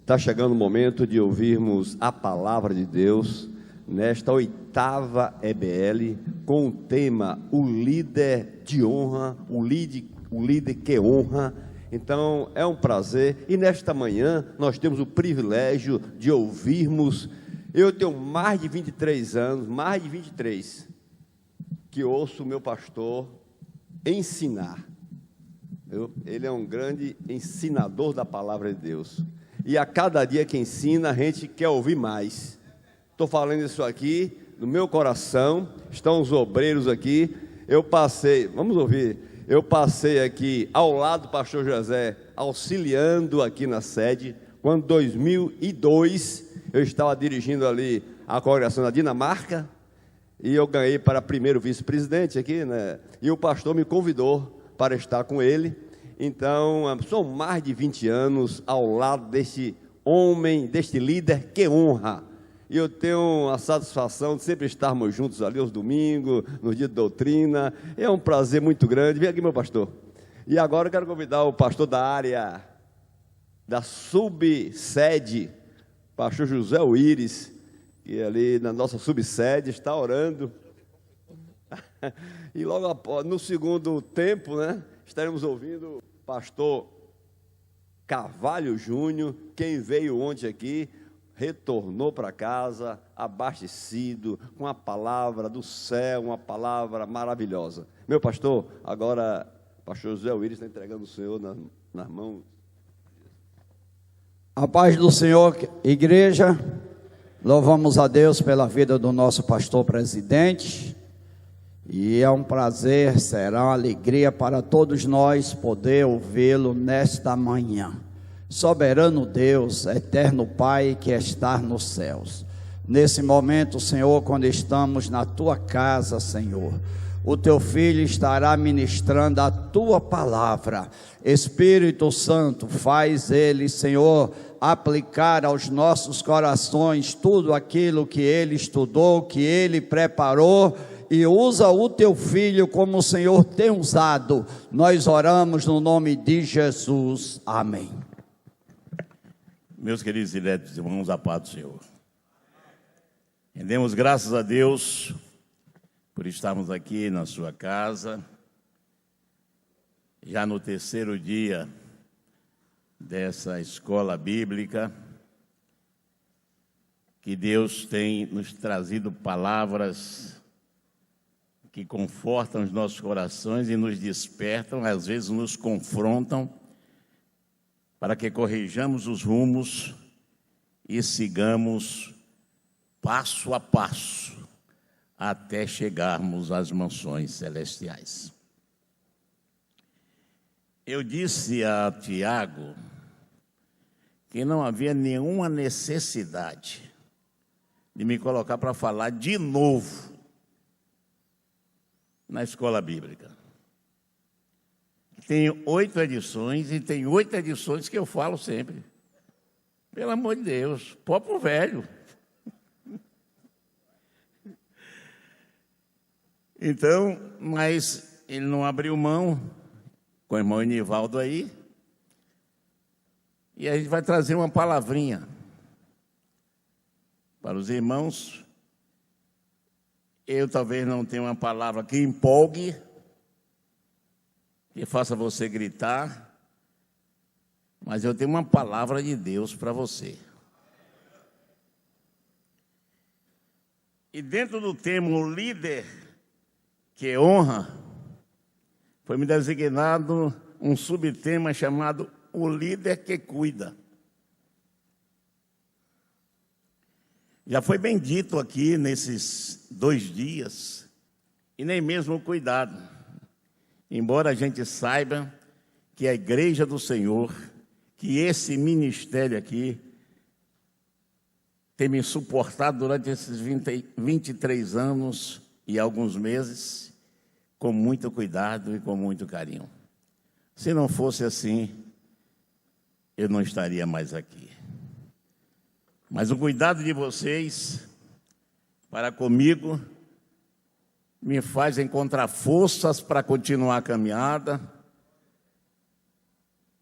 Está chegando o momento de ouvirmos a palavra de Deus nesta 8ª EBL, com o tema O Líder de Honra, o líder que honra. Então é um prazer, e nesta manhã nós temos o privilégio de ouvirmos. Eu tenho mais de 23 anos, que ouço o meu pastor ensinar. Ele é um grande ensinador da palavra de Deus. E a cada dia que ensina, a gente quer ouvir mais. Estou falando isso aqui no meu coração. Estão os obreiros aqui. Vamos ouvir. Eu passei aqui ao lado do pastor José, auxiliando aqui na sede, quando em 2002 eu estava dirigindo ali a congregação da Dinamarca, e eu ganhei para primeiro vice-presidente aqui, né? E o pastor me convidou para estar com ele. Então, são mais de 20 anos ao lado deste homem, deste líder que honra. E eu tenho a satisfação de sempre estarmos juntos ali aos domingos, no dia de doutrina. É um prazer muito grande. Vem aqui, meu pastor. E agora eu quero convidar o pastor da área da subsede, pastor José Uíris, que ali na nossa subsede está orando. E logo após, no segundo tempo, né, estaremos ouvindo o pastor Carvalho Júnior. Quem veio ontem aqui, retornou para casa abastecido, com a palavra do céu, uma palavra maravilhosa. Meu pastor, agora o pastor José Uíris está entregando o Senhor nas mãos. A paz do Senhor, igreja. Louvamos a Deus pela vida do nosso pastor presidente. E é um prazer, será uma alegria para todos nós poder ouvi-lo nesta manhã. Soberano Deus, eterno Pai que está nos céus. Nesse momento, Senhor, quando estamos na tua casa, Senhor, o teu filho estará ministrando a tua palavra. Espírito Santo, faz ele, Senhor, aplicar aos nossos corações tudo aquilo que ele estudou, que ele preparou, e usa o teu filho como o Senhor tem usado. Nós oramos no nome de Jesus. Amém. Meus queridos e diletos irmãos, a paz do Senhor. Rendemos graças a Deus por estarmos aqui na sua casa, já no terceiro dia dessa escola bíblica, que Deus tem nos trazido palavras que confortam os nossos corações e nos despertam, às vezes nos confrontam, para que corrijamos os rumos e sigamos passo a passo até chegarmos às mansões celestiais. Eu disse a Tiago que não havia nenhuma necessidade de me colocar para falar de novo na escola bíblica. Tem 8 edições e tem 8 edições que eu falo sempre. Pelo amor de Deus, pó pro velho. Então, mas ele não abriu mão, com o irmão Enivaldo aí, e a gente vai trazer uma palavrinha para os irmãos. Eu talvez não tenha uma palavra que empolgue, que faça você gritar, mas eu tenho uma palavra de Deus para você. E dentro do tema o líder que honra, foi me designado um subtema chamado o líder que cuida. Já foi bem dito aqui nesses 2 dias, e nem mesmo cuidado, embora a gente saiba que a igreja do Senhor, que esse ministério aqui, tem me suportado durante esses 23 anos e alguns meses, com muito cuidado e com muito carinho. Se não fosse assim, eu não estaria mais aqui. Mas o cuidado de vocês para comigo me faz encontrar forças para continuar a caminhada.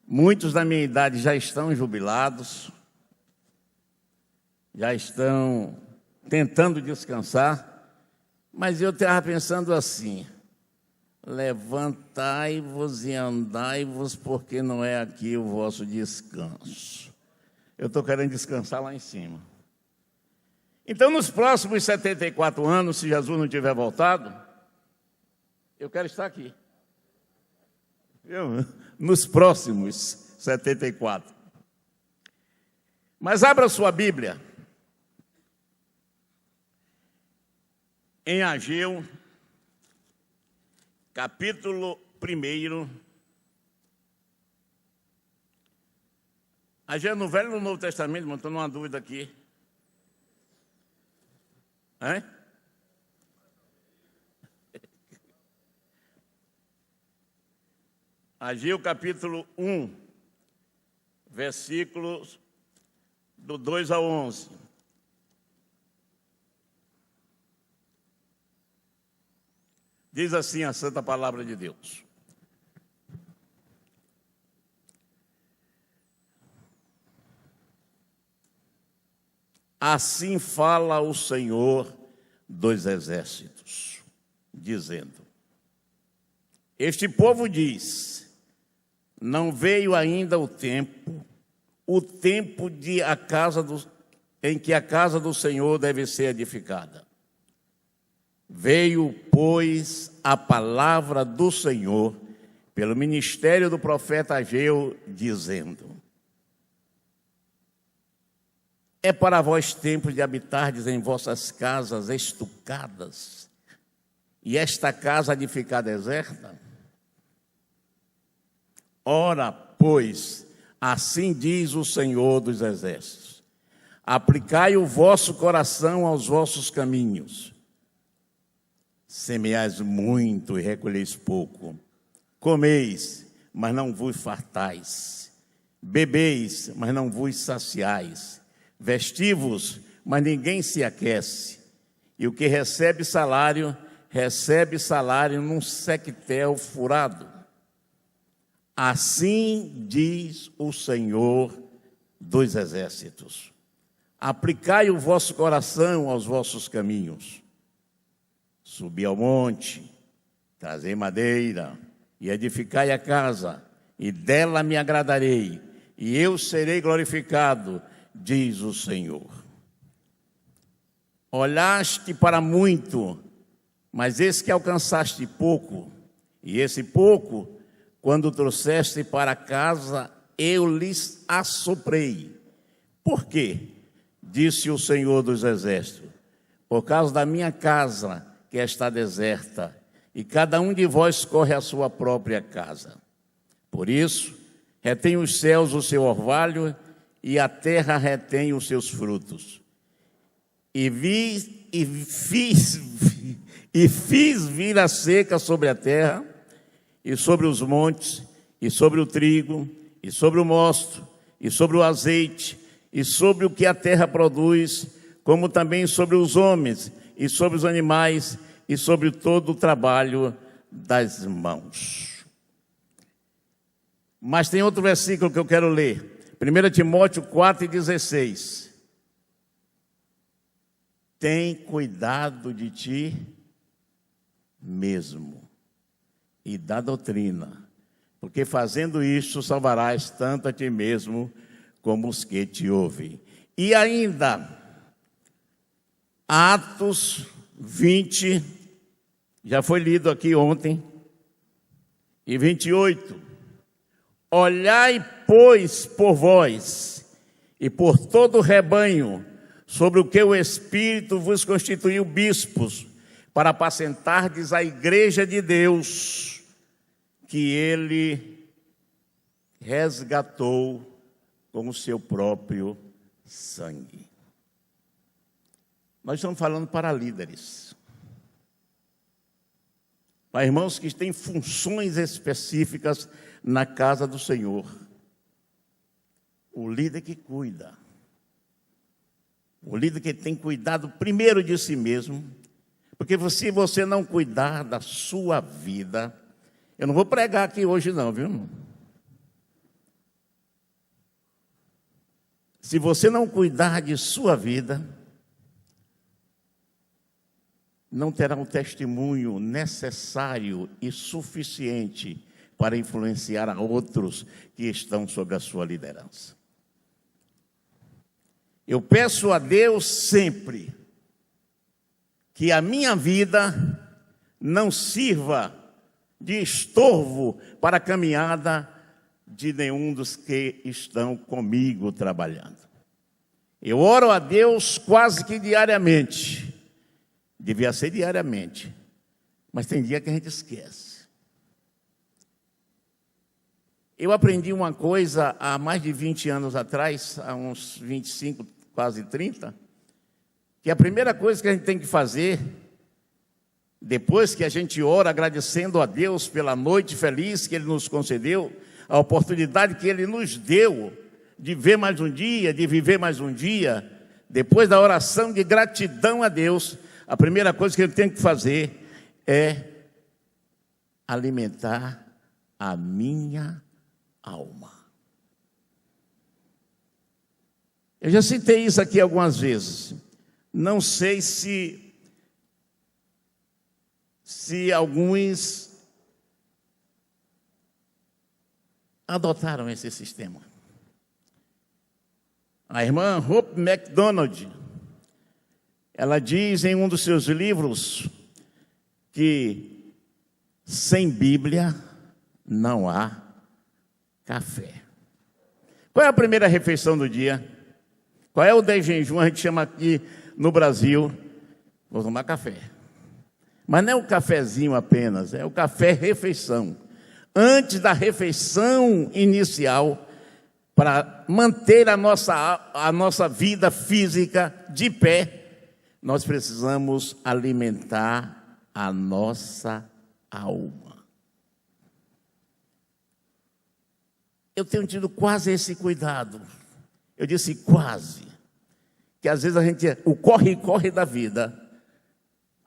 Muitos da minha idade já estão jubilados, já estão tentando descansar, mas eu estava pensando assim: levantai-vos e andai-vos, porque não é aqui o vosso descanso. Eu estou querendo descansar lá em cima. Então, nos próximos 74 anos, se Jesus não tiver voltado, eu quero estar aqui. Nos próximos 74. Mas abra sua Bíblia em Ageu, capítulo 1. Ageu no Velho e no Novo Testamento, mas estou numa dúvida aqui. Hein? Ageu capítulo 1, versículos do 2 ao 11. Diz assim a santa palavra de Deus: assim fala o Senhor dos exércitos, dizendo: este povo diz, não veio ainda o tempo em que a casa do Senhor deve ser edificada. Veio, pois, a palavra do Senhor pelo ministério do profeta Ageu, dizendo: é para vós tempo de habitardes em vossas casas estucadas, e esta casa de ficar deserta? Ora, pois, assim diz o Senhor dos Exércitos: aplicai o vosso coração aos vossos caminhos. Semeais muito e recolheis pouco. Comeis, mas não vos fartais. Bebeis, mas não vos saciais. Vesti-vos, mas ninguém se aquece. E o que recebe salário num sectel furado. Assim diz o Senhor dos Exércitos: aplicai o vosso coração aos vossos caminhos. Subi ao monte, trazei madeira, e edificai a casa, e dela me agradarei, e eu serei glorificado, diz o Senhor. Olhaste para muito, mas eis que alcançaste pouco, e esse pouco, quando trouxeste para casa, eu lhes assoprei. Por quê? Disse o Senhor dos Exércitos: por causa da minha casa, que está deserta, e cada um de vós corre à sua própria casa. Por isso, retém os céus o seu orvalho, e a terra retém os seus frutos. E fiz vir a seca sobre a terra, e sobre os montes, e sobre o trigo, e sobre o mosto, e sobre o azeite, e sobre o que a terra produz, como também sobre os homens, e sobre os animais, e sobre todo o trabalho das mãos. Mas tem outro versículo que eu quero ler. 1 Timóteo 4,16. Tem cuidado de ti mesmo e da doutrina, porque fazendo isto salvarás tanto a ti mesmo como os que te ouvem. E ainda, Atos 20, já foi lido aqui ontem, e 28. Olhai, pois, por vós e por todo o rebanho, sobre o que o Espírito vos constituiu bispos, para apacentardes a igreja de Deus, que ele resgatou com o seu próprio sangue. Nós estamos falando para líderes, para irmãos que têm funções específicas na casa do Senhor. O líder que cuida, o líder que tem cuidado primeiro de si mesmo, Porque se você não cuidar da sua vida, eu não vou pregar aqui hoje não, viu, irmão? Se você não cuidar de sua vida, não terá um testemunho necessário e suficiente para influenciar a outros que estão sob a sua liderança. Eu peço a Deus sempre que a minha vida não sirva de estorvo para a caminhada de nenhum dos que estão comigo trabalhando. Eu oro a Deus quase que diariamente. Devia ser diariamente, mas tem dia que a gente esquece. Eu aprendi uma coisa há mais de 20 anos atrás, há uns 25, quase 30, que a primeira coisa que a gente tem que fazer, depois que a gente ora agradecendo a Deus pela noite feliz que Ele nos concedeu, a oportunidade que Ele nos deu de ver mais um dia, de viver mais um dia, depois da oração de gratidão a Deus, a primeira coisa que eu tenho que fazer é alimentar a minha alma. Eu já citei isso aqui algumas vezes. Não sei se alguns adotaram esse sistema. A irmã Hope MacDonald, ela diz em um dos seus livros que sem Bíblia não há café. Qual é a primeira refeição do dia? Qual é o 10 jejum? A gente chama aqui no Brasil, vou tomar café. Mas não é o cafezinho apenas, é o café-refeição. Antes da refeição inicial, para manter a nossa vida física de pé, nós precisamos alimentar a nossa alma. Eu tenho tido quase esse cuidado. Eu disse quase. Que às vezes o corre-corre da vida,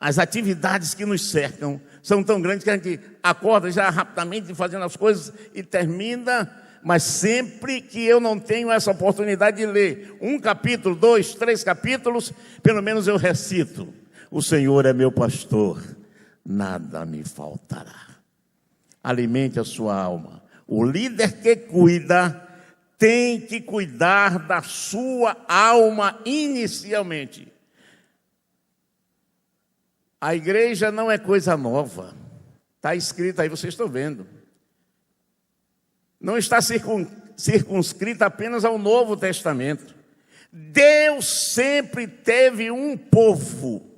as atividades que nos cercam, são tão grandes que a gente acorda já rapidamente fazendo as coisas e termina, mas sempre que eu não tenho essa oportunidade de ler um capítulo, 2, 3 capítulos, pelo menos eu recito: o Senhor é meu pastor, nada me faltará. Alimente a sua alma. O líder que cuida tem que cuidar da sua alma inicialmente. A igreja não é coisa nova. Está escrito aí, vocês estão vendo. Não está circunscrita apenas ao Novo Testamento. Deus sempre teve um povo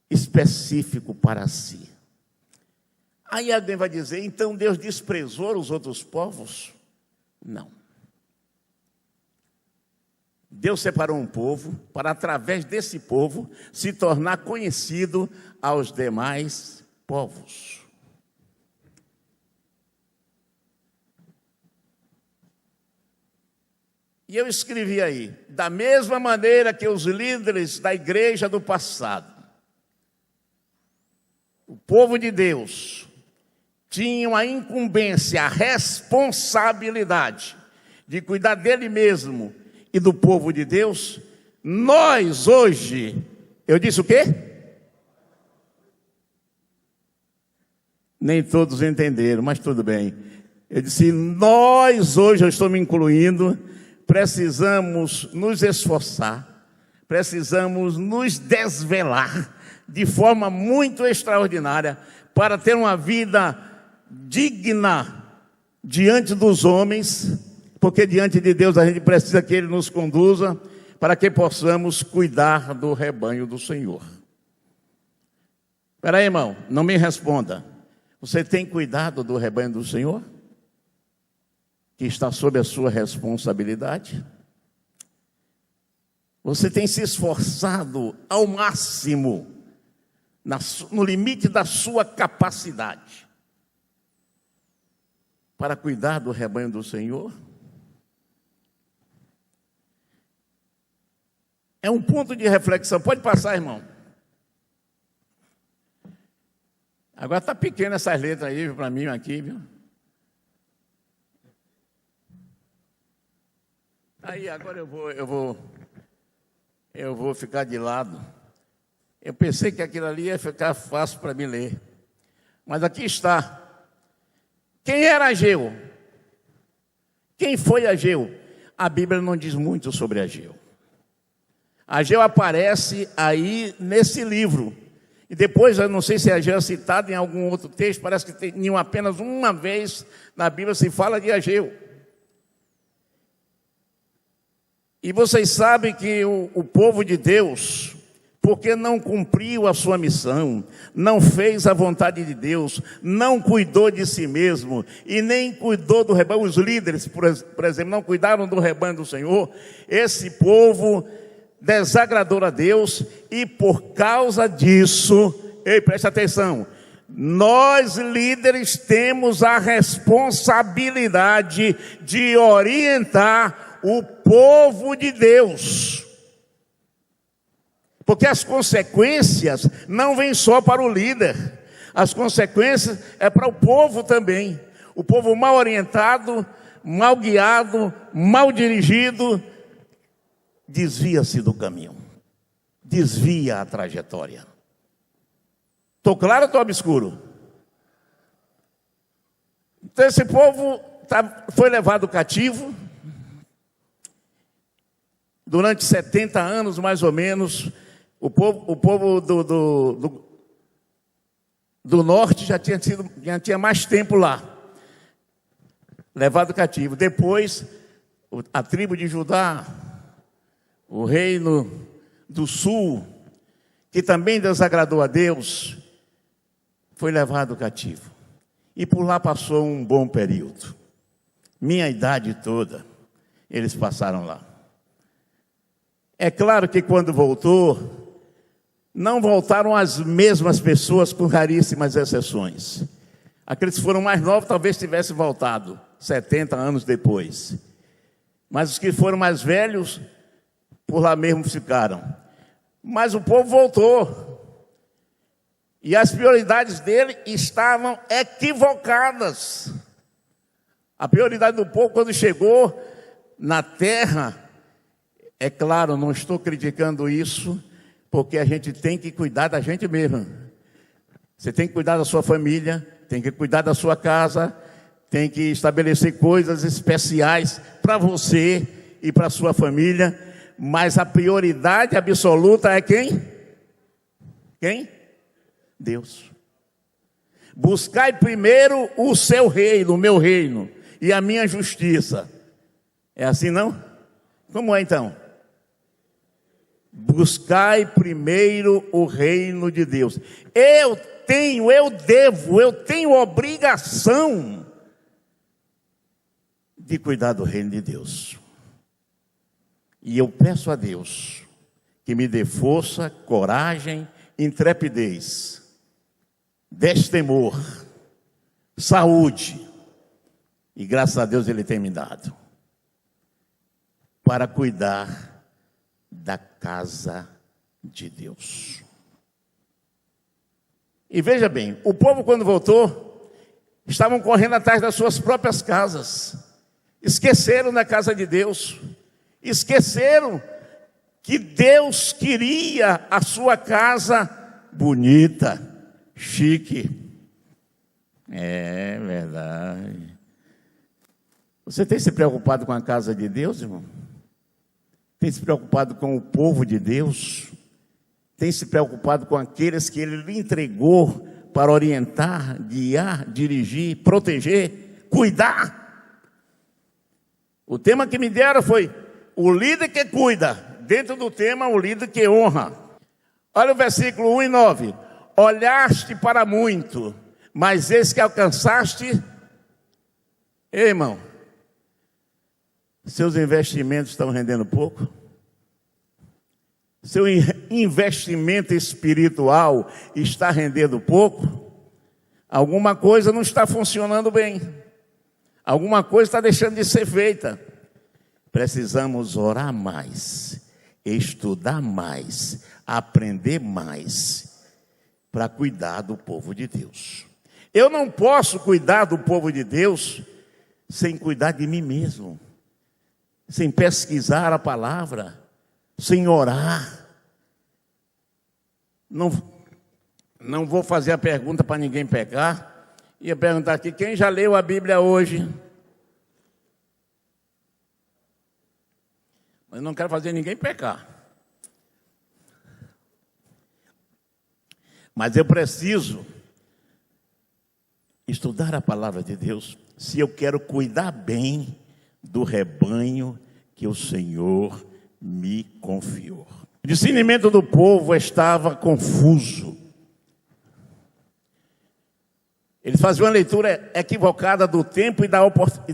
específico para si. Aí alguém vai dizer, então Deus desprezou os outros povos? Não. Deus separou um povo para, através desse povo, se tornar conhecido aos demais povos. E eu escrevi aí, da mesma maneira que os líderes da igreja do passado, o povo de Deus, tinham a incumbência, a responsabilidade de cuidar dele mesmo e do povo de Deus, nós hoje, eu disse o quê? Nem todos entenderam, mas tudo bem. Eu disse, nós hoje, eu estou me incluindo, precisamos nos esforçar, precisamos nos desvelar de forma muito extraordinária para ter uma vida digna diante dos homens, porque diante de Deus a gente precisa que Ele nos conduza para que possamos cuidar do rebanho do Senhor. Espera aí, irmão, não me responda. Você tem cuidado do rebanho do Senhor? Que está sob a sua responsabilidade? Você tem se esforçado ao máximo, no limite da sua capacidade, para cuidar do rebanho do Senhor? É um ponto de reflexão. Pode passar, irmão. Agora está pequena essas letras aí para mim aqui, viu? Aí agora eu vou ficar de lado. Eu pensei que aquilo ali ia ficar fácil para mim ler. Mas aqui está. Quem era Ageu? Quem foi Ageu? A Bíblia não diz muito sobre Ageu. Ageu aparece aí nesse livro. E depois, eu não sei se Ageu é citado em algum outro texto, parece que tem apenas uma vez na Bíblia se fala de Ageu. E vocês sabem que o povo de Deus, porque não cumpriu a sua missão, não fez a vontade de Deus, não cuidou de si mesmo e nem cuidou do rebanho, os líderes, por exemplo, não cuidaram do rebanho do Senhor, esse povo desagradou a Deus e por causa disso, preste atenção, nós líderes temos a responsabilidade de orientar o povo de Deus. Porque as consequências não vêm só para o líder, as consequências é para o povo também. O povo mal orientado, mal guiado, mal dirigido, desvia-se do caminho, desvia a trajetória. Estou claro ou estou obscuro? Então esse povo foi levado cativo, durante 70 anos mais ou menos. O povo do norte já tinha mais tempo lá, levado cativo. Depois, a tribo de Judá, o reino do sul, que também desagradou a Deus, foi levado cativo. E por lá passou um bom período. Minha idade toda, eles passaram lá. É claro que quando voltou, não voltaram as mesmas pessoas, com raríssimas exceções. Aqueles que foram mais novos talvez tivessem voltado 70 anos depois. Mas os que foram mais velhos, por lá mesmo ficaram. Mas o povo voltou. E as prioridades dele estavam equivocadas. A prioridade do povo, quando chegou na terra, é claro, não estou criticando isso, porque a gente tem que cuidar da gente mesmo. Você tem que cuidar da sua família, tem que cuidar da sua casa, tem que estabelecer coisas especiais para você e para a sua família, mas a prioridade absoluta é quem? Quem? Deus. Buscai primeiro o seu reino, o meu reino, e a minha justiça. É assim não? Como é então? Buscai primeiro o reino de Deus. Eu tenho obrigação de cuidar do reino de Deus. E eu peço a Deus que me dê força, coragem, intrepidez, destemor, saúde, e graças a Deus Ele tem me dado, para cuidar da casa de Deus. E veja bem, o povo quando voltou, estavam correndo atrás das suas próprias casas, esqueceram da casa de Deus, esqueceram que Deus queria a sua casa bonita, chique. É verdade. Você tem se preocupado com a casa de Deus, irmão? Tem se preocupado com o povo de Deus? Tem se preocupado com aqueles que Ele lhe entregou para orientar, guiar, dirigir, proteger, cuidar? O tema que me deram foi o líder que cuida. Dentro do tema, o líder que honra. Olha o versículo 1 e 9. Olhaste para muito, mas esse que alcançaste... Ei, irmão, seus investimentos estão rendendo pouco? Seu investimento espiritual está rendendo pouco? Alguma coisa não está funcionando bem. Alguma coisa está deixando de ser feita. Precisamos orar mais, estudar mais, aprender mais. para cuidar do povo de Deus. Eu não posso cuidar do povo de Deus sem cuidar de mim mesmo, sem pesquisar a palavra, sem orar. Não vou fazer a pergunta para ninguém pecar. Ia perguntar aqui, quem já leu a Bíblia hoje? Mas não quero fazer ninguém pecar. Mas eu preciso estudar a palavra de Deus se eu quero cuidar bem do rebanho que o Senhor me confiou. O discernimento do povo estava confuso. Eles faziam uma leitura equivocada do tempo e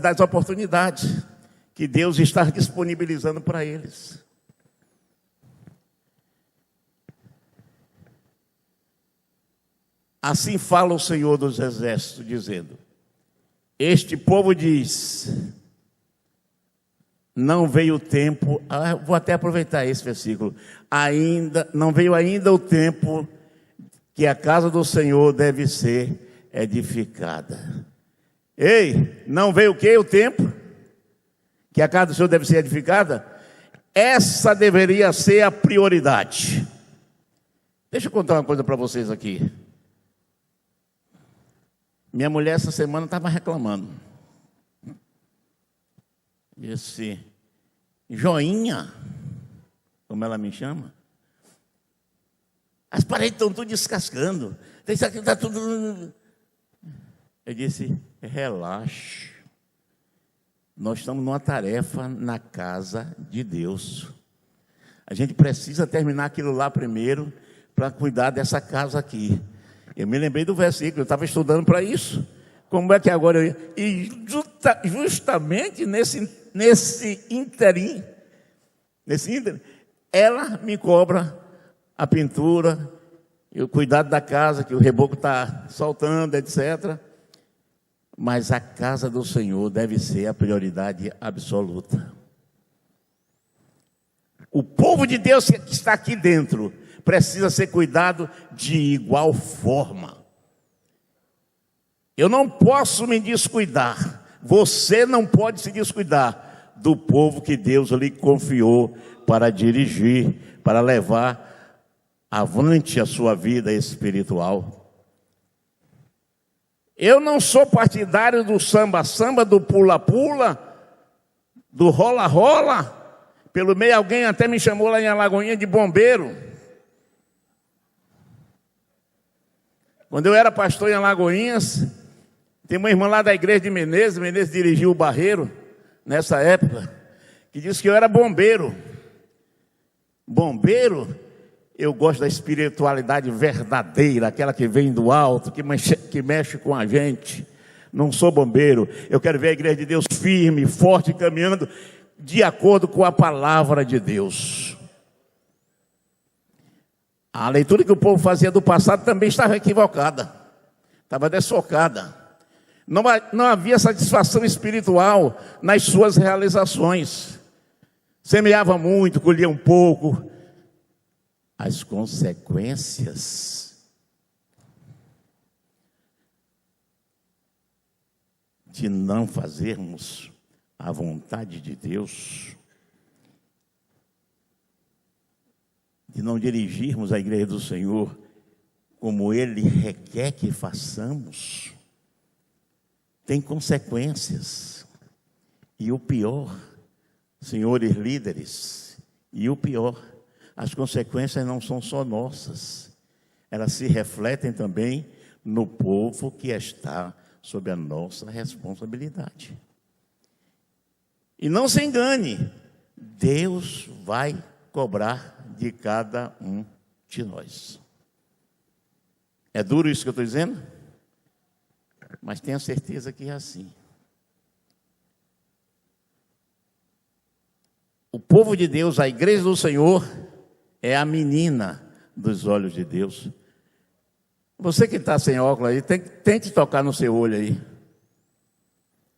das oportunidades que Deus está disponibilizando para eles. Assim fala o Senhor dos Exércitos, dizendo: este povo diz, não veio o tempo, vou até aproveitar esse versículo, não veio ainda o tempo que a casa do Senhor deve ser edificada. Ei, não veio o quê? O tempo que a casa do Senhor deve ser edificada? Essa deveria ser a prioridade. Deixa eu contar uma coisa para vocês aqui. Minha mulher essa semana estava reclamando. Disse, joinha, como ela me chama, as paredes estão tudo descascando. Isso aqui está tudo... Eu disse, relaxe. Nós estamos numa tarefa na casa de Deus. A gente precisa terminar aquilo lá primeiro para cuidar dessa casa aqui. Eu me lembrei do versículo, eu estava estudando para isso. Como é que agora eu ia? E justamente nesse ínterim, ela me cobra a pintura, e o cuidado da casa, que o reboco está soltando, etc. Mas a casa do Senhor deve ser a prioridade absoluta. O povo de Deus que está aqui dentro precisa ser cuidado de igual forma. Eu não posso me descuidar, você não pode se descuidar do povo que Deus lhe confiou para dirigir, para levar avante a sua vida espiritual. Eu não sou partidário do samba-samba, do pula-pula, do rola-rola. Pelo meio alguém até me chamou lá em Alagoinha de bombeiro. Quando eu era pastor em Alagoinhas, tem uma irmã lá da igreja de Menezes dirigiu o Barreiro, nessa época, que disse que eu era bombeiro. Bombeiro, eu gosto da espiritualidade verdadeira, aquela que vem do alto, que mexe com a gente. Não sou bombeiro, eu quero ver a igreja de Deus firme, forte, caminhando de acordo com a palavra de Deus. A leitura que o povo fazia do passado também estava equivocada, estava desfocada. Não havia satisfação espiritual nas suas realizações. Semeava muito, colhia um pouco. As consequências de não fazermos a vontade de Deus, de não dirigirmos a igreja do Senhor como Ele requer que façamos, tem consequências. E o pior, senhores líderes, e o pior, as consequências não são só nossas, elas se refletem também no povo que está sob a nossa responsabilidade. E não se engane, Deus vai cobrar de cada um de nós. É duro isso que eu estou dizendo? Mas tenha certeza que é assim. O povo de Deus, a igreja do Senhor, é a menina dos olhos de Deus. Você que está sem óculos aí, tente tocar no seu olho aí.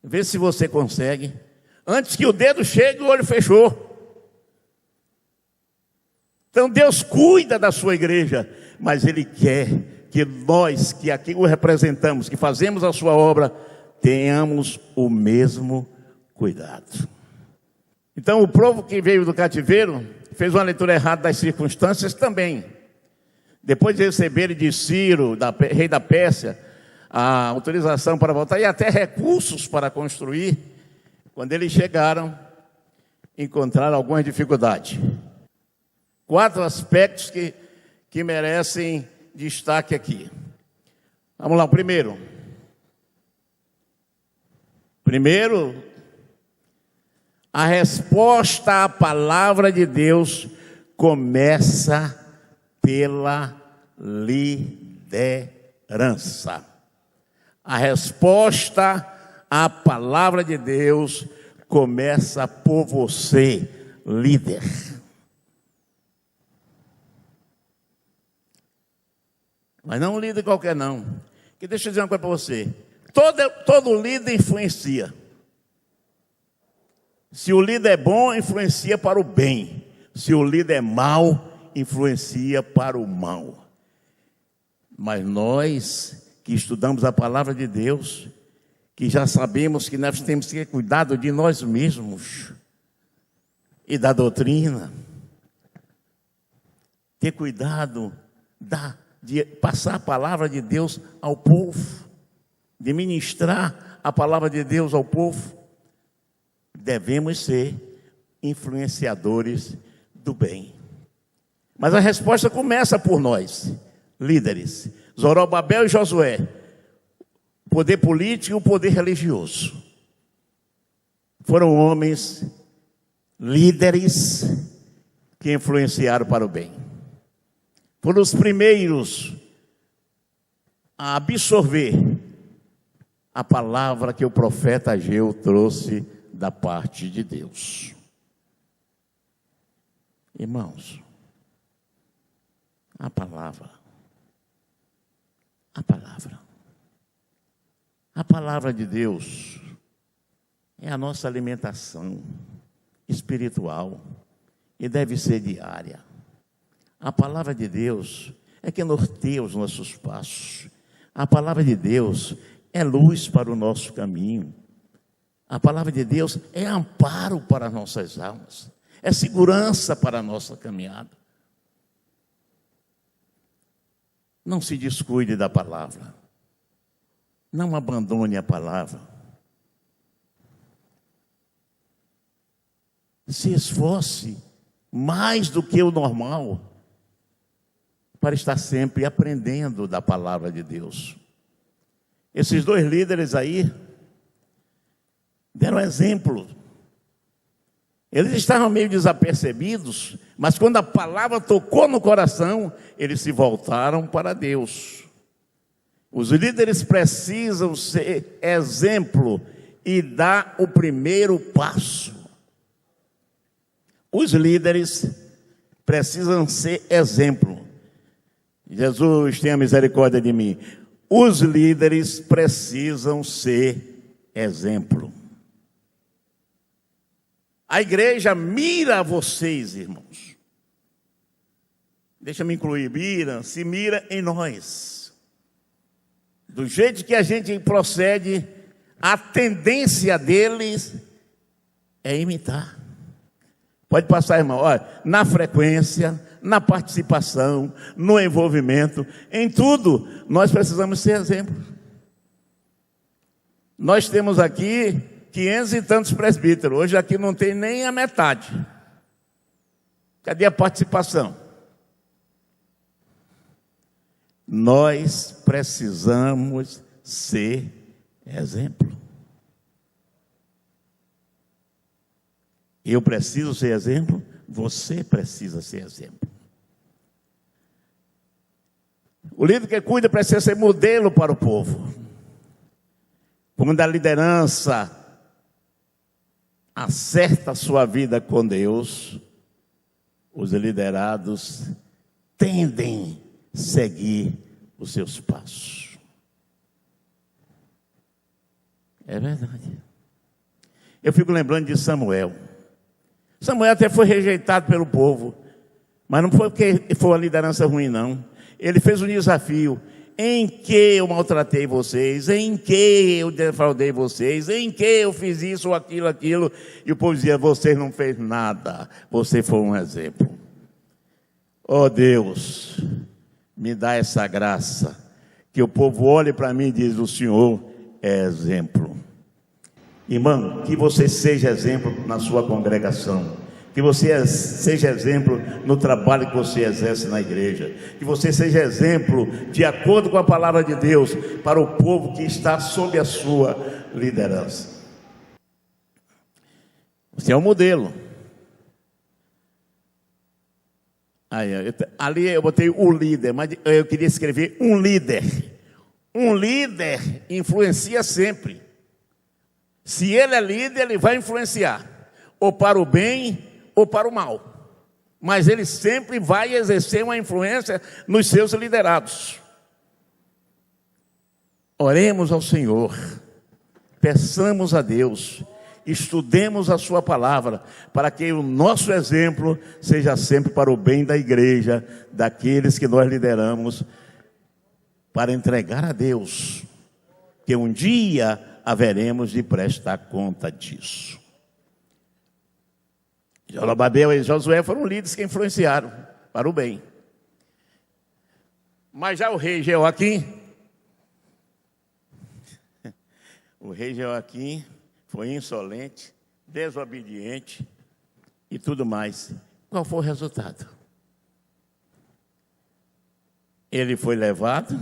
Vê se você consegue. Antes que o dedo chegue, o olho fechou. Então Deus cuida da sua igreja, mas Ele quer que nós, que aqui o representamos, que fazemos a sua obra, tenhamos o mesmo cuidado. Então, o povo que veio do cativeiro fez uma leitura errada das circunstâncias também. Depois de receberem de Ciro, rei da Pérsia, a autorização para voltar e até recursos para construir, quando eles chegaram, encontraram algumas dificuldades. 4 aspectos que merecem destaque aqui. Vamos lá, o primeiro. Primeiro, a resposta à palavra de Deus começa pela liderança. A resposta à palavra de Deus começa por você, líder. Mas não um líder qualquer não. Que deixa eu dizer uma coisa para você. Todo líder influencia. Se o líder é bom, influencia para o bem. Se o líder é mau, influencia para o mal. Mas nós que estudamos a palavra de Deus, que já sabemos que nós temos que ter cuidado de nós mesmos e da doutrina, ter cuidado de passar a palavra de Deus ao povo, de ministrar a palavra de Deus ao povo, devemos ser influenciadores do bem. Mas a resposta começa por nós, líderes. Zorobabel e Josué, o poder político e o poder religioso. Foram homens líderes que influenciaram para o bem. Foram os primeiros a absorver a palavra que o profeta Ageu trouxe da parte de Deus. Irmãos, a palavra de Deus é a nossa alimentação espiritual e deve ser diária. A palavra de Deus é que norteia os nossos passos. A palavra de Deus é luz para o nosso caminho. A palavra de Deus é amparo para as nossas almas. É segurança para a nossa caminhada. Não se descuide da palavra. Não abandone a palavra. Se esforce mais do que o normal para estar sempre aprendendo da palavra de Deus. Esses 2 líderes aí deram exemplo. Eles estavam meio desapercebidos, mas quando a palavra tocou no coração, eles se voltaram para Deus. Os líderes precisam ser exemplo e dar o primeiro passo. Os líderes precisam ser exemplo. Jesus, tenha misericórdia de mim. Os líderes precisam ser exemplo. A igreja mira a vocês, irmãos. Deixa-me incluir, se mira em nós. Do jeito que a gente procede, a tendência deles é imitar. Pode passar, irmão, olha, na frequência, na participação, no envolvimento, em tudo, nós precisamos ser exemplo. Nós temos aqui 500 e tantos presbíteros, hoje aqui não tem nem a metade. Cadê a participação? Nós precisamos ser exemplo. Eu preciso ser exemplo, você precisa ser exemplo. O líder que cuida precisa ser modelo para o povo. Quando a liderança acerta a sua vida com Deus, os liderados tendem a seguir os seus passos. É verdade. Eu fico lembrando de Samuel. Samuel até foi rejeitado pelo povo, mas não foi porque foi uma liderança ruim, não. Ele fez um desafio. Em que eu maltratei vocês? Em que eu defraudei vocês? Em que eu fiz isso ou aquilo? E o povo dizia, você não fez nada, você foi um exemplo. Oh Deus, me dá essa graça, que o povo olhe para mim e diz, o Senhor é exemplo. Irmão, que você seja exemplo na sua congregação, que você seja exemplo no trabalho que você exerce na igreja, que você seja exemplo de acordo com a palavra de Deus para o povo que está sob a sua liderança. Você é um modelo. Ali eu botei o líder, mas eu queria escrever um líder. Um líder influencia sempre. Se ele é líder, ele vai influenciar, ou para o bem ou para o mal. Mas ele sempre vai exercer uma influência nos seus liderados. Oremos ao Senhor, peçamos a Deus, estudemos a sua palavra, para que o nosso exemplo seja sempre para o bem da igreja, daqueles que nós lideramos, para entregar a Deus, que um dia haveremos de prestar conta disso. Zorobabel e Josué foram líderes que influenciaram para o bem. Mas já o rei Jeoaquim, foi insolente, desobediente e tudo mais. Qual foi o resultado? Ele foi levado,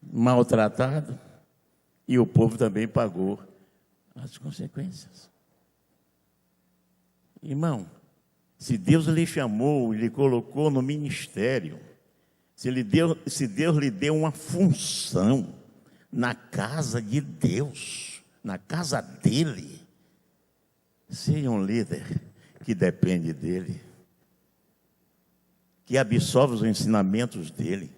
maltratado, e o povo também pagou as consequências. Irmão, se Deus lhe chamou e lhe colocou no ministério, se Deus lhe deu uma função na casa de Deus, na casa dele, seja um líder que depende dele, que absorve os ensinamentos dele,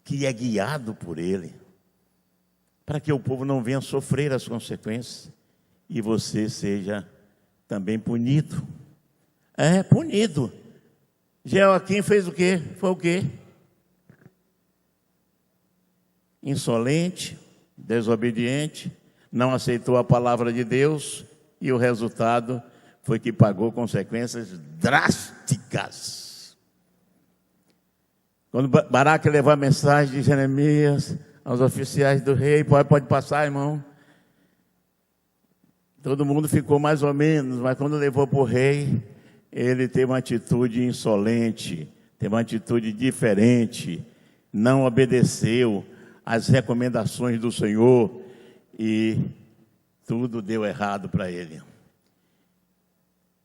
que é guiado por ele, para que o povo não venha sofrer as consequências e você seja também punido. Punido. Jeoaquim fez o quê? Foi o quê? Insolente, desobediente, não aceitou a palavra de Deus e o resultado foi que pagou consequências drásticas. Quando Baraque levou a mensagem de Jeremias aos oficiais do rei, pode passar, irmão. Todo mundo ficou mais ou menos, mas quando levou para o rei, ele teve uma atitude insolente, teve uma atitude diferente, não obedeceu às recomendações do Senhor e tudo deu errado para ele.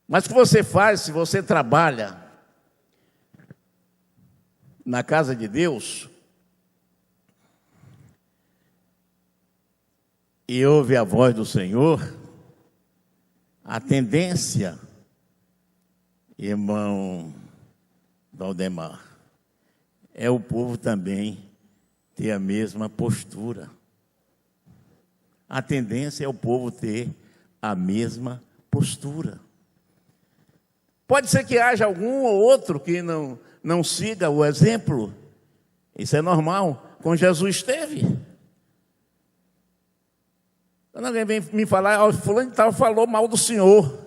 Mas o que você faz, se você trabalha na casa de Deus e ouve a voz do Senhor, a tendência, irmão Valdemar, é o povo também ter a mesma postura. A tendência é o povo ter a mesma postura. Pode ser que haja algum ou outro que não siga o exemplo. Isso é normal. Com Jesus teve. Quando alguém vem me falar, fulano de tal falou mal do Senhor.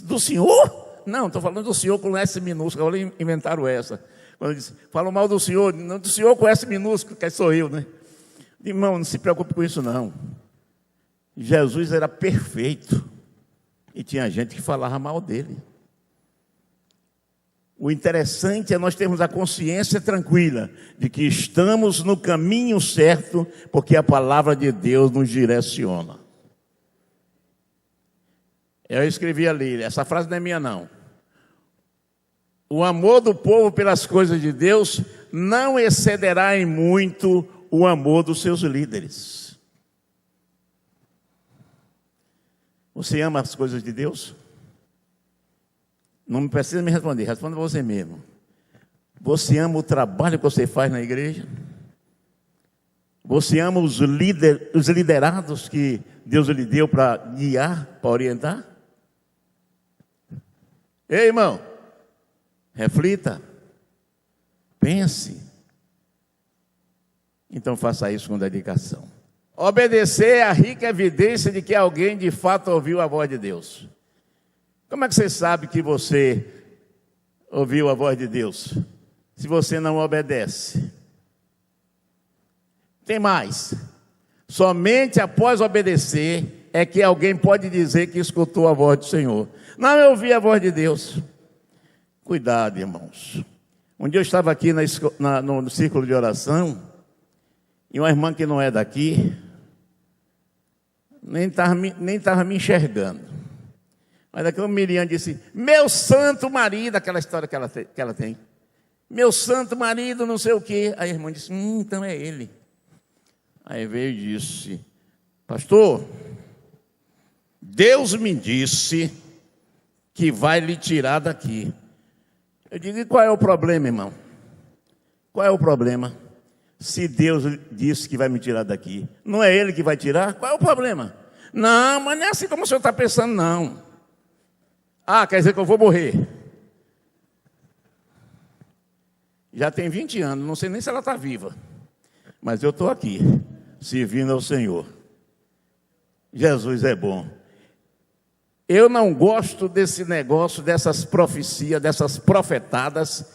Do Senhor? Não, estou falando do Senhor com S minúsculo. Agora inventaram essa. Quando diz, falou mal do Senhor, não, do Senhor com S minúsculo, que sou eu, né? Irmão, não se preocupe com isso, não. Jesus era perfeito. E tinha gente que falava mal dele. O interessante é nós termos a consciência tranquila de que estamos no caminho certo, porque a palavra de Deus nos direciona. Eu escrevi ali, essa frase não é minha não. O amor do povo pelas coisas de Deus não excederá em muito o amor dos seus líderes. Você ama as coisas de Deus? Não precisa me responder, responda você mesmo. Você ama o trabalho que você faz na igreja? Você ama os liderados que Deus lhe deu para guiar, para orientar? Ei, irmão, reflita. Pense. Então faça isso com dedicação. Obedecer é a rica evidência de que alguém de fato ouviu a voz de Deus. Como é que você sabe que você ouviu a voz de Deus? Se você não obedece. Tem mais. Somente após obedecer é que alguém pode dizer que escutou a voz do Senhor. Não, eu ouvi a voz de Deus. Cuidado, irmãos. Um dia eu estava aqui no círculo de oração, e uma irmã que não é daqui, nem estava me enxergando. Mas daqui a Miriam disse, meu santo marido, aquela história que ela tem. Meu santo marido, não sei o quê. Aí a irmã disse, então é ele. Aí veio e disse, pastor, Deus me disse que vai lhe tirar daqui. Eu digo, e qual é o problema, irmão? Qual é o problema? Se Deus disse que vai me tirar daqui, não é Ele que vai tirar? Qual é o problema? Não, mas não é assim como o senhor está pensando, não. Ah, quer dizer que eu vou morrer. Já tem 20 anos, não sei nem se ela está viva. Mas eu estou aqui, servindo ao Senhor. Jesus é bom. Eu não gosto desse negócio, dessas profecias, dessas profetadas,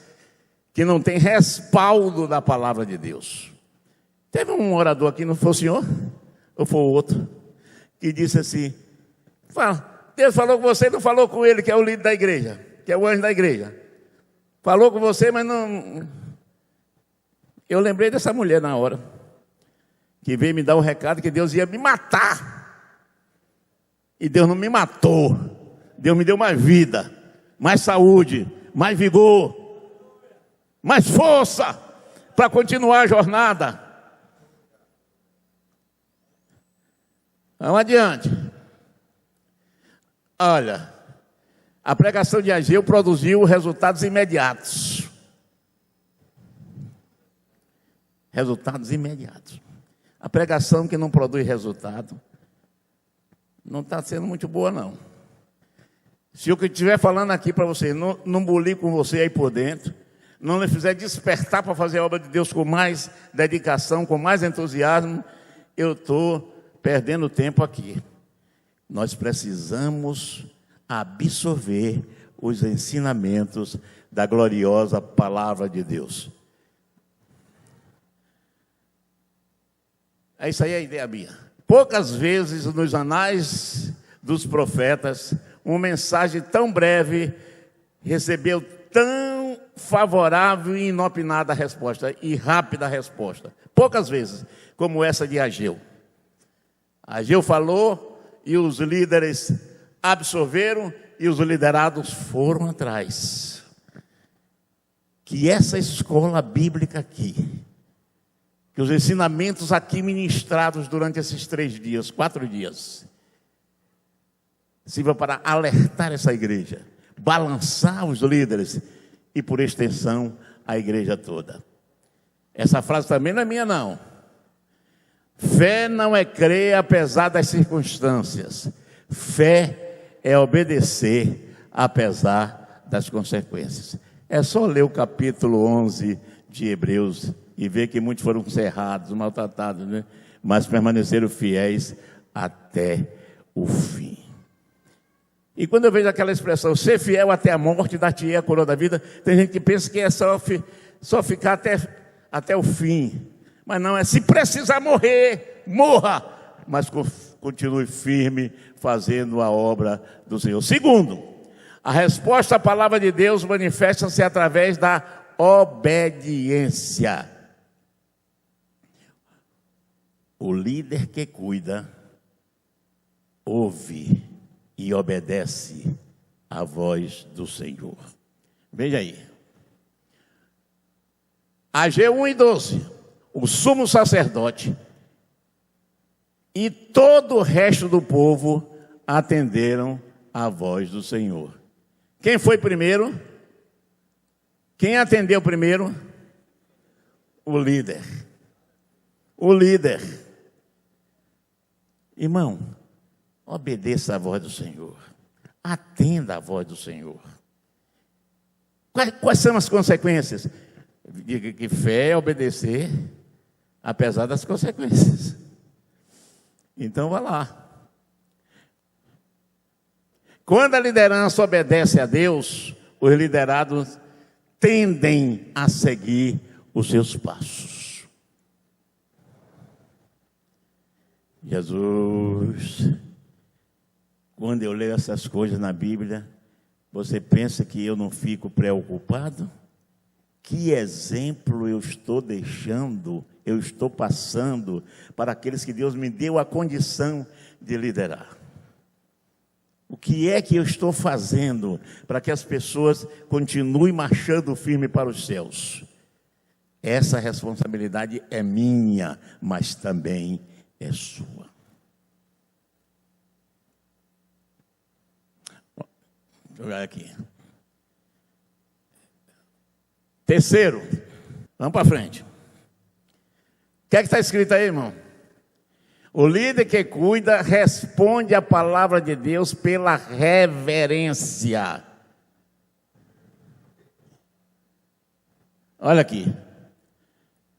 que não tem respaldo da palavra de Deus. Teve um orador aqui, não foi o senhor? Ou foi o outro? Que disse assim, Deus falou com você e não falou com ele, que é o líder da igreja, que é o anjo da igreja. Falou com você, mas não... Eu lembrei dessa mulher na hora, que veio me dar o recado que Deus ia me matar. E Deus não me matou. Deus me deu mais vida, mais saúde, mais vigor, mais força para continuar a jornada. Vamos adiante. Olha, a pregação de Ageu produziu resultados imediatos. Resultados imediatos. A pregação que não produz resultado não está sendo muito boa, não. Se o que estiver falando aqui para você não bulir com você aí por dentro, não lhe fizer despertar para fazer a obra de Deus com mais dedicação, com mais entusiasmo, eu estou perdendo tempo aqui. Nós precisamos absorver os ensinamentos da gloriosa palavra de Deus. Isso aí é a ideia minha. Poucas vezes nos anais dos profetas, uma mensagem tão breve recebeu tão favorável e inopinada resposta, e rápida resposta. Poucas vezes, como essa de Ageu. Ageu falou e os líderes absorveram e os liderados foram atrás. Que essa escola bíblica aqui, que os ensinamentos aqui ministrados durante esses 4 dias, sirva para alertar essa igreja, balançar os líderes e, por extensão, a igreja toda. Essa frase também não é minha, não. Fé não é crer apesar das circunstâncias. Fé é obedecer apesar das consequências. É só ler o capítulo 11 de Hebreus e ver que muitos foram cerrados, maltratados, né? Mas permaneceram fiéis até o fim. E quando eu vejo aquela expressão, ser fiel até a morte, dar-te-ei a coroa da vida, tem gente que pensa que é só ficar até o fim. Mas não, é se precisar morrer, morra, mas continue firme fazendo a obra do Senhor. Segundo, a resposta à palavra de Deus manifesta-se através da obediência. O líder que cuida, ouve e obedece à voz do Senhor. Veja aí. Ageu 1:12. O sumo sacerdote e todo o resto do povo atenderam à voz do Senhor. Quem foi primeiro? Quem atendeu primeiro? O líder. O líder. Irmão, obedeça à voz do Senhor. Atenda à voz do Senhor. Quais são as consequências? Diga que fé é obedecer, apesar das consequências. Então, vá lá. Quando a liderança obedece a Deus, os liderados tendem a seguir os seus passos. Jesus, quando eu leio essas coisas na Bíblia, você pensa que eu não fico preocupado? Que exemplo eu estou deixando, eu estou passando para aqueles que Deus me deu a condição de liderar? O que é que eu estou fazendo para que as pessoas continuem marchando firme para os céus? Essa responsabilidade é minha, mas também é sua. Vou jogar aqui. Terceiro, vamos para frente. O que é que está escrito aí, irmão? O líder que cuida responde à palavra de Deus pela reverência. Olha aqui.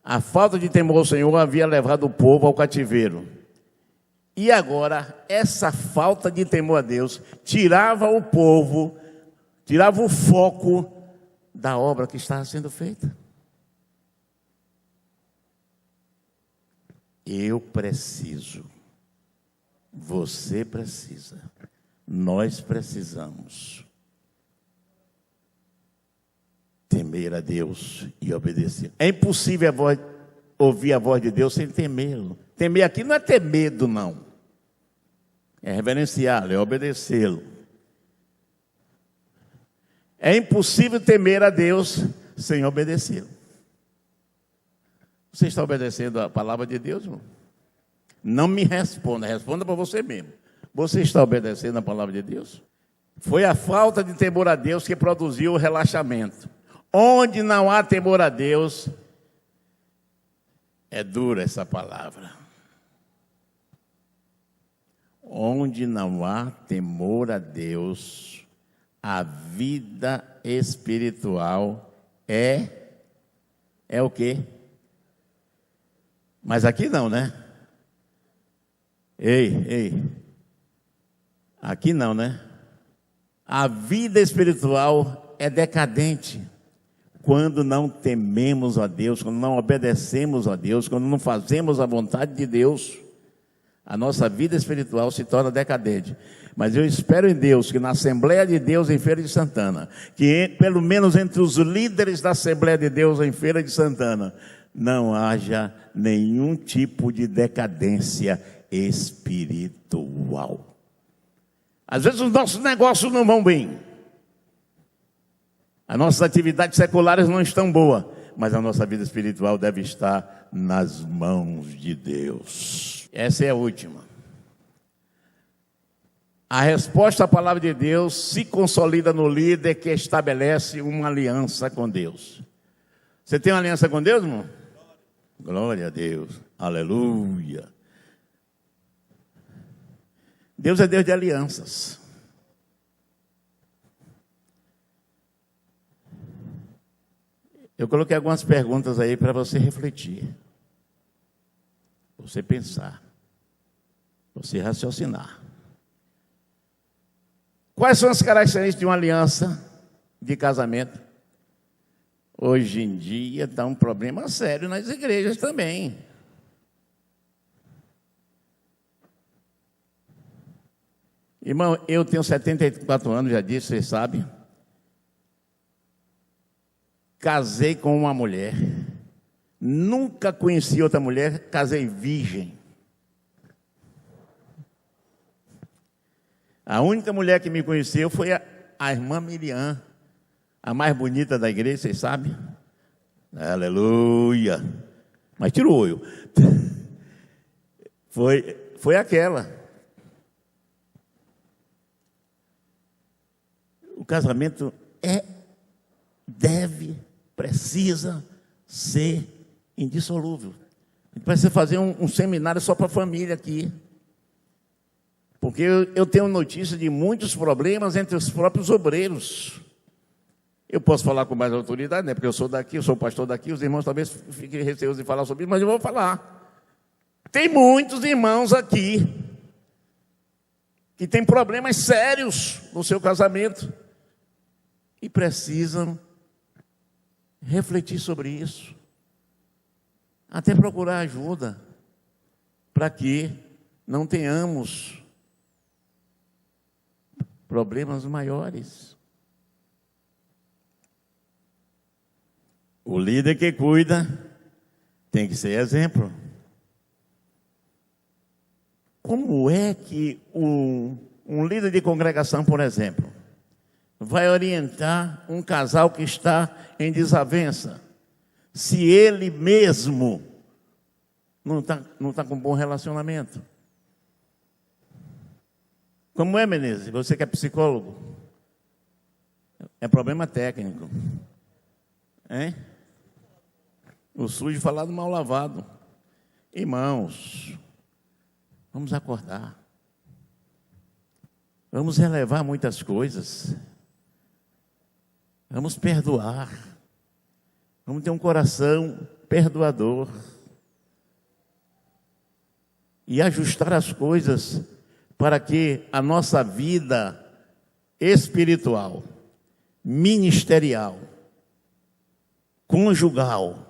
A falta de temor ao Senhor havia levado o povo ao cativeiro. E agora, essa falta de temor a Deus tirava o povo, tirava o foco da obra que estava sendo feita. Eu preciso, você precisa, nós precisamos temer a Deus e obedecer. É impossível ouvir a voz de Deus sem temê-lo. Temer aqui não é ter medo, não. É reverenciá-lo, é obedecê-lo. É impossível temer a Deus sem obedecê-lo. Você está obedecendo a palavra de Deus, irmão? Não me responda, responda para você mesmo. Você está obedecendo a palavra de Deus? Foi a falta de temor a Deus que produziu o relaxamento. Onde não há temor a Deus, é dura essa palavra. Onde não há temor a Deus, a vida espiritual é o quê? Mas aqui não, né? Ei, aqui não, né? A vida espiritual é decadente quando não tememos a Deus, quando não obedecemos a Deus, quando não fazemos a vontade de Deus. A nossa vida espiritual se torna decadente. Mas eu espero em Deus que na Assembleia de Deus em Feira de Santana, que pelo menos entre os líderes da Assembleia de Deus em Feira de Santana, não haja nenhum tipo de decadência espiritual. Às vezes os nossos negócios não vão bem. As nossas atividades seculares não estão boas, mas a nossa vida espiritual deve estar nas mãos de Deus. Essa é a última. A resposta à palavra de Deus se consolida no líder que estabelece uma aliança com Deus. Você tem uma aliança com Deus, irmão? Glória a Deus, aleluia. Deus é Deus de alianças. Eu coloquei algumas perguntas aí para você refletir, você pensar, você raciocinar. Quais são as características de uma aliança de casamento? Hoje em dia está um problema sério nas igrejas também. Irmão, eu tenho 74 anos, já disse, vocês sabem. Casei com uma mulher. Nunca conheci outra mulher, casei virgem. A única mulher que me conheceu foi a irmã Miriam, a mais bonita da igreja, vocês sabem? Aleluia! Mas tira o olho. Foi aquela. O casamento precisa ser indissolúvel. A gente precisa fazer um seminário só para a família aqui. Porque eu tenho notícia de muitos problemas entre os próprios obreiros. Eu posso falar com mais autoridade, né? Porque eu sou daqui, eu sou pastor daqui, os irmãos talvez fiquem receosos de falar sobre isso, mas eu vou falar. Tem muitos irmãos aqui que têm problemas sérios no seu casamento e precisam refletir sobre isso, até procurar ajuda, para que não tenhamos problemas maiores. O líder que cuida tem que ser exemplo. Como é que um líder de congregação, por exemplo, vai orientar um casal que está em desavença, se ele mesmo não tá com um bom relacionamento? Como é, Menezes? Você que é psicólogo? É problema técnico. Hein? O sujo falado mal lavado. Irmãos, vamos acordar. Vamos relevar muitas coisas. Vamos perdoar. Vamos ter um coração perdoador. E ajustar as coisas para que a nossa vida espiritual, ministerial, conjugal,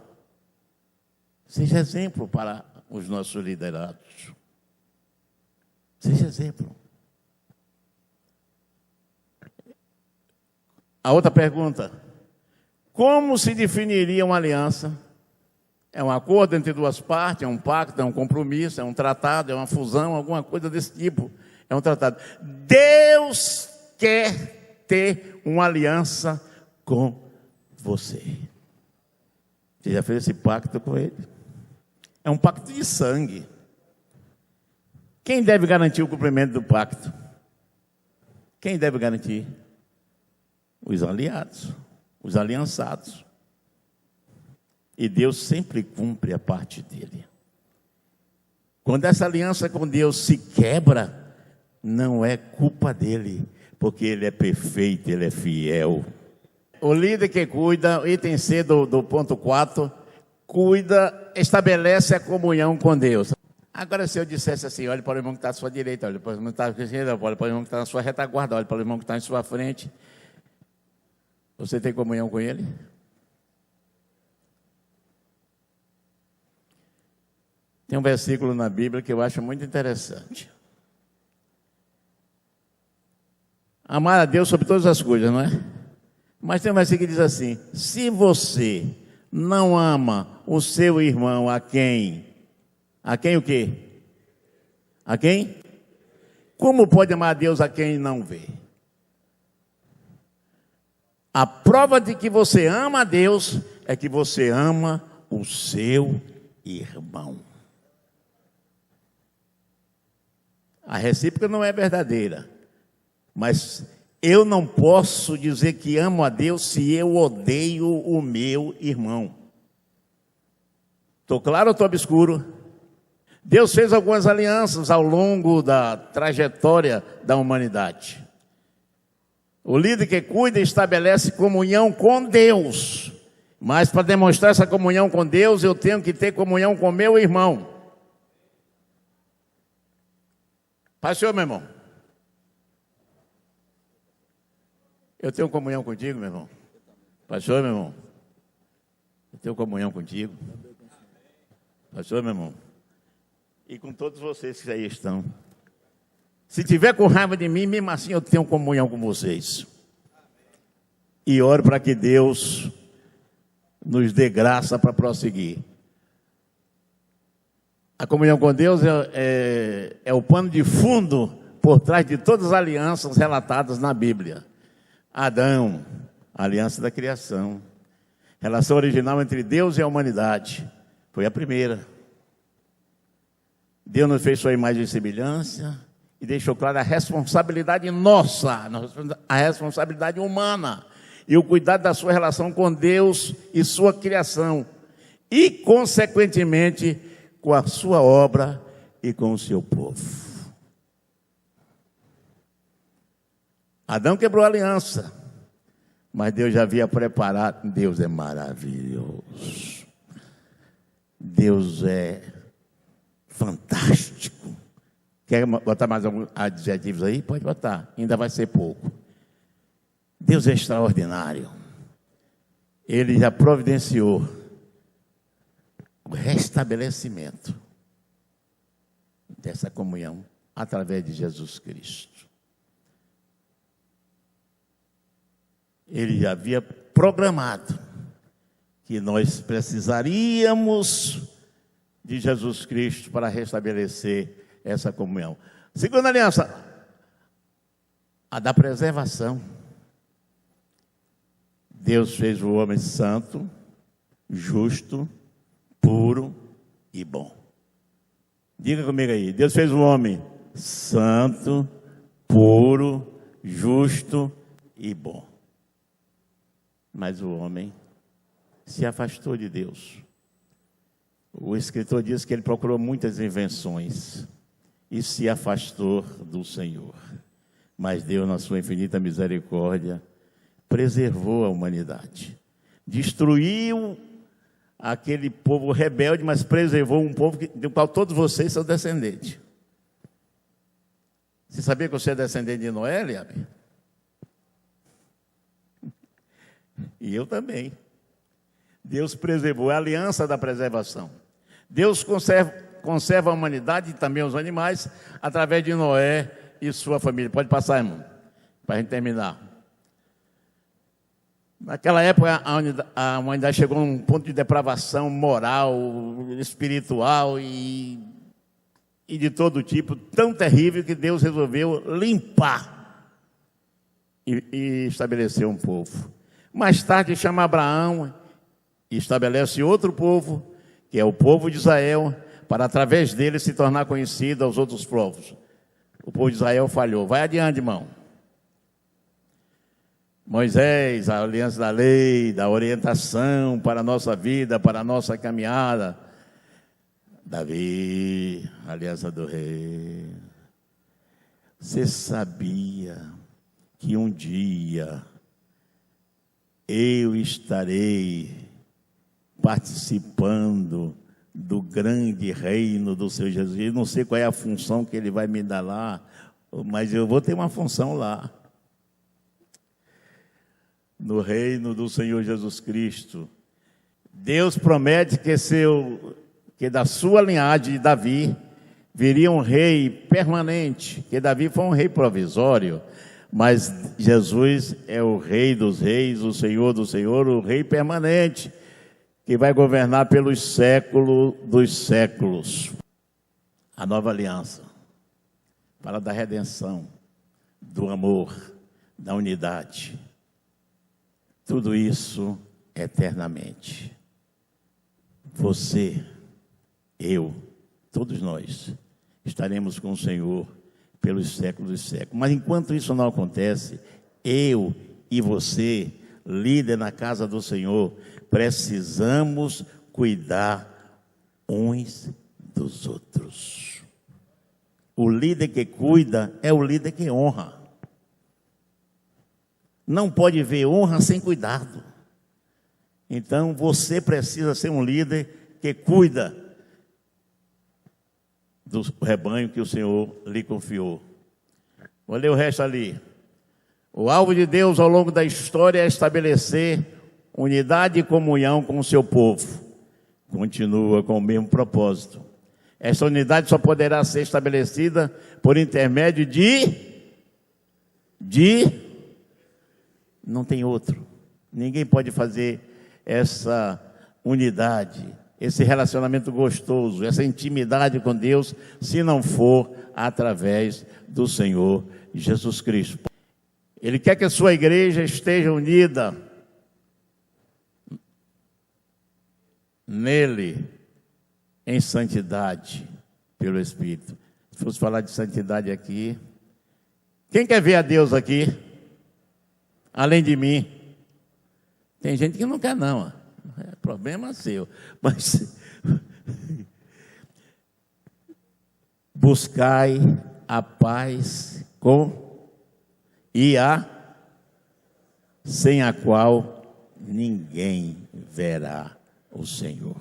seja exemplo para os nossos liderados. Seja exemplo. A outra pergunta: como se definiria uma aliança? É um acordo entre duas partes, é um pacto, é um compromisso, é um tratado, é uma fusão, alguma coisa desse tipo. É um tratado. Deus quer ter uma aliança com você. Você já fez esse pacto com Ele? É um pacto de sangue. Quem deve garantir o cumprimento do pacto? Quem deve garantir? Os aliados, os aliançados. E Deus sempre cumpre a parte dele. Quando essa aliança com Deus se quebra, não é culpa dele, porque ele é perfeito, ele é fiel. O líder que cuida, item C do ponto 4, cuida, estabelece a comunhão com Deus. Agora, se eu dissesse assim: olhe para o irmão que está à sua direita, olhe para o irmão que está à sua esquerda, olhe para o irmão que está na sua retaguarda, olhe para o irmão que está em sua frente. Você tem comunhão com ele? Tem um versículo na Bíblia que eu acho muito interessante. Amar a Deus sobre todas as coisas, não é? Mas tem um versículo que diz assim: se você não ama o seu irmão, a quem o quê? A quem? Como pode amar a Deus a quem não vê? A prova de que você ama a Deus é que você ama o seu irmão. A recíproca não é verdadeira, mas eu não posso dizer que amo a Deus se eu odeio o meu irmão. Estou claro ou estou obscuro? Deus fez algumas alianças ao longo da trajetória da humanidade. O líder que cuida estabelece comunhão com Deus. Mas para demonstrar essa comunhão com Deus, eu tenho que ter comunhão com meu irmão. Pai, senhor, meu irmão. Eu tenho comunhão contigo, meu irmão. Pastor, meu irmão. Eu tenho comunhão contigo. Pastor, meu irmão. E com todos vocês que aí estão. Se tiver com raiva de mim, mesmo assim eu tenho comunhão com vocês. E oro para que Deus nos dê graça para prosseguir. A comunhão com Deus é o pano de fundo por trás de todas as alianças relatadas na Bíblia. Adão, a aliança da criação. Relação original entre Deus e a humanidade. Foi a primeira. Deus nos fez sua imagem e semelhança e deixou clara a responsabilidade nossa, a responsabilidade humana e o cuidado da sua relação com Deus e sua criação e, consequentemente, com a sua obra e com o seu povo. Adão quebrou a aliança. Mas Deus já havia preparado. Deus é maravilhoso. Deus é fantástico. Quer botar mais alguns adjetivos aí? Pode botar, ainda vai ser pouco. Deus é extraordinário. Ele já providenciou o restabelecimento dessa comunhão através de Jesus Cristo. Ele já havia programado que nós precisaríamos de Jesus Cristo para restabelecer essa comunhão. Segunda aliança, a da preservação. Deus fez o homem santo, justo, puro e bom. Diga comigo aí, Deus fez o homem santo, puro, justo e bom. Mas o homem se afastou de Deus. O escritor diz que ele procurou muitas invenções e se afastou do Senhor. Mas Deus, na sua infinita misericórdia, preservou a humanidade. Destruiu aquele povo rebelde, mas preservou um povo do qual todos vocês são descendentes. Você sabia que você é descendente de Noé, Eliabe? E eu também. Deus preservou, a aliança da preservação. Deus conserva a humanidade e também os animais através de Noé e sua família. Pode passar, irmão, para a gente terminar. Naquela época, a humanidade chegou a um ponto de depravação moral, espiritual e de todo tipo, tão terrível que Deus resolveu limpar e estabelecer um povo. Mais tarde chama Abraão e estabelece outro povo, que é o povo de Israel, para através dele se tornar conhecido aos outros povos. O povo de Israel falhou. Vai adiante, irmão. Moisés, a aliança da lei, da orientação para a nossa vida, para a nossa caminhada. Davi, a aliança do rei. Você sabia que um dia eu estarei participando do grande reino do Senhor Jesus? Eu não sei qual é a função que Ele vai me dar lá, mas eu vou ter uma função lá. No reino do Senhor Jesus Cristo. Deus promete que da sua linhagem de Davi viria um rei permanente, que Davi foi um rei provisório, mas Jesus é o rei dos reis, o Senhor do Senhor, o rei permanente, que vai governar pelos séculos dos séculos. A nova aliança fala da redenção, do amor, da unidade. Tudo isso eternamente. Você, eu, todos nós estaremos com o Senhor pelos séculos dos séculos. Mas enquanto isso não acontece, eu e você, líder na casa do Senhor, precisamos cuidar uns dos outros. O líder que cuida é o líder que honra. Não pode haver honra sem cuidado. Então, você precisa ser um líder que cuida do rebanho que o Senhor lhe confiou. Vou ler o resto ali. O alvo de Deus ao longo da história é estabelecer unidade e comunhão com o seu povo. Continua com o mesmo propósito. Essa unidade só poderá ser estabelecida por intermédio de não tem outro. Ninguém pode fazer essa unidade, esse relacionamento gostoso, essa intimidade com Deus, se não for através do Senhor Jesus Cristo. Ele quer que a sua igreja esteja unida nele, em santidade, pelo Espírito. Se fosse falar de santidade aqui, quem quer ver a Deus aqui? Além de mim. Tem gente que não quer não. É problema seu. Mas buscai a paz e a sem a qual ninguém verá o Senhor.